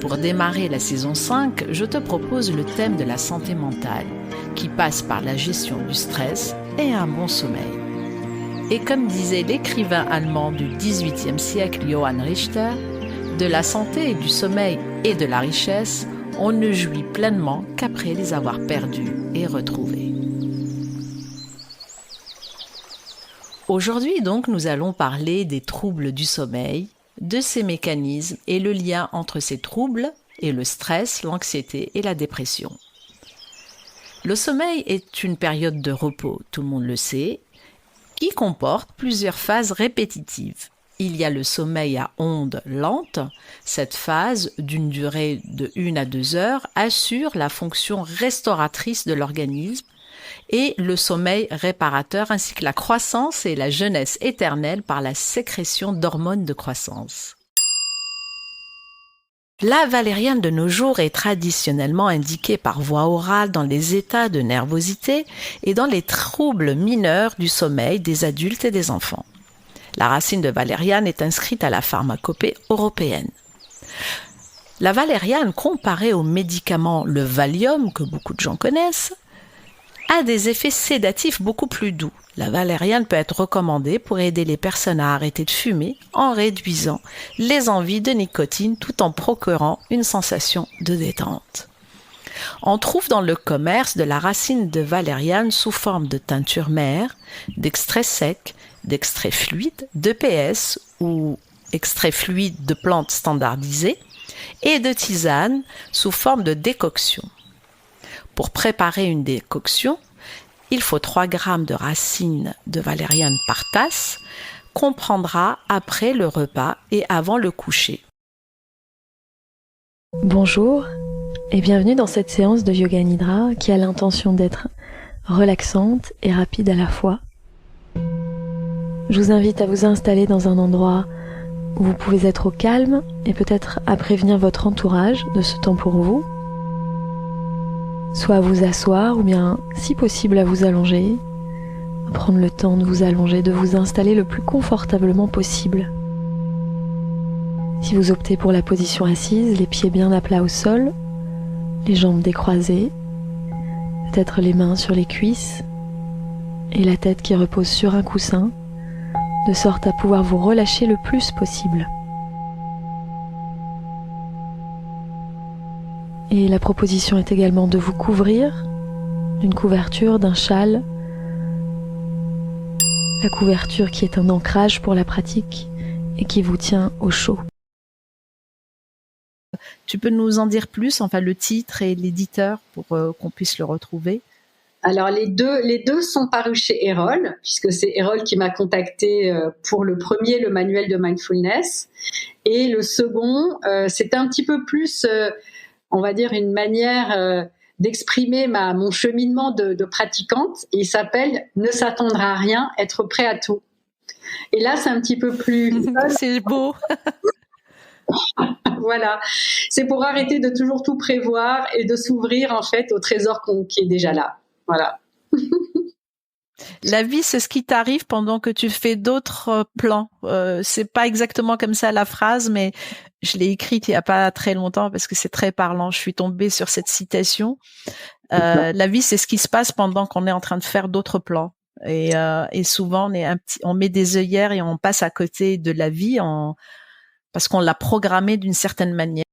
Pour démarrer la saison 5, je te propose le thème de la santé mentale, qui passe par la gestion du stress et un bon sommeil. Et comme disait l'écrivain allemand du XVIIIe siècle Johann Richter, de la santé et du sommeil et de la richesse, on ne jouit pleinement qu'après les avoir perdus et retrouvés. Aujourd'hui donc, nous allons parler des troubles du sommeil, de ses mécanismes et le lien entre ces troubles et le stress, l'anxiété et la dépression. Le sommeil est une période de repos, tout le monde le sait, qui comporte plusieurs phases répétitives. Il y a le sommeil à ondes lentes. Cette phase, d'une durée de 1 à 2 heures, assure la fonction restauratrice de l'organisme et le sommeil réparateur ainsi que la croissance et la jeunesse éternelle par la sécrétion d'hormones de croissance. La valériane de nos jours est traditionnellement indiquée par voie orale dans les états de nervosité et dans les troubles mineurs du sommeil des adultes et des enfants. La racine de valériane est inscrite à la pharmacopée européenne. La valériane, comparée au médicament le Valium, que beaucoup de gens connaissent, a des effets sédatifs beaucoup plus doux. La valériane peut être recommandée pour aider les personnes à arrêter de fumer en réduisant les envies de nicotine tout en procurant une sensation de détente. On trouve dans le commerce de la racine de valériane sous forme de teinture mère, d'extraits secs, d'extraits fluides, d'EPS ou extraits fluides de plantes standardisées et de tisane sous forme de décoction. Pour préparer une décoction, il faut 3 g de racines de valériane par tasse, qu'on prendra après le repas et avant le coucher. Bonjour et bienvenue dans cette séance de Yoga Nidra qui a l'intention d'être relaxante et rapide à la fois. Je vous invite à vous installer dans un endroit où vous pouvez être au calme et peut-être à prévenir votre entourage de ce temps pour vous. Soit à vous asseoir ou bien, si possible, à vous allonger, à prendre le temps de vous allonger, de vous installer le plus confortablement possible. Si vous optez pour la position assise, les pieds bien à plat au sol, les jambes décroisées, peut-être les mains sur les cuisses et la tête qui repose sur un coussin, de sorte à pouvoir vous relâcher le plus possible. Et la proposition est également de vous couvrir d'une couverture, d'un châle. La couverture qui est un ancrage pour la pratique et qui vous tient au chaud. Tu peux nous en dire plus, enfin le titre et l'éditeur pour qu'on puisse le retrouver? Alors les deux sont parus chez Erol, puisque c'est Erol qui m'a contacté pour le premier, le manuel de mindfulness, et le second, c'était un petit peu plus, on va dire, une manière d'exprimer mon cheminement de pratiquante. Et il s'appelle Ne s'attendre à rien, être prêt à tout. Et là, c'est un petit peu plus. C'est beau. Voilà, c'est pour arrêter de toujours tout prévoir et de s'ouvrir en fait au trésor qui est déjà là. Voilà. La vie, c'est ce qui t'arrive pendant que tu fais d'autres plans. C'est pas exactement comme ça la phrase, mais je l'ai écrite il y a pas très longtemps parce que c'est très parlant. Je suis tombée sur cette citation. La vie, c'est ce qui se passe pendant qu'on est en train de faire d'autres plans. Et souvent, on met des œillères et on passe à côté de la vie parce qu'on l'a programmée d'une certaine manière.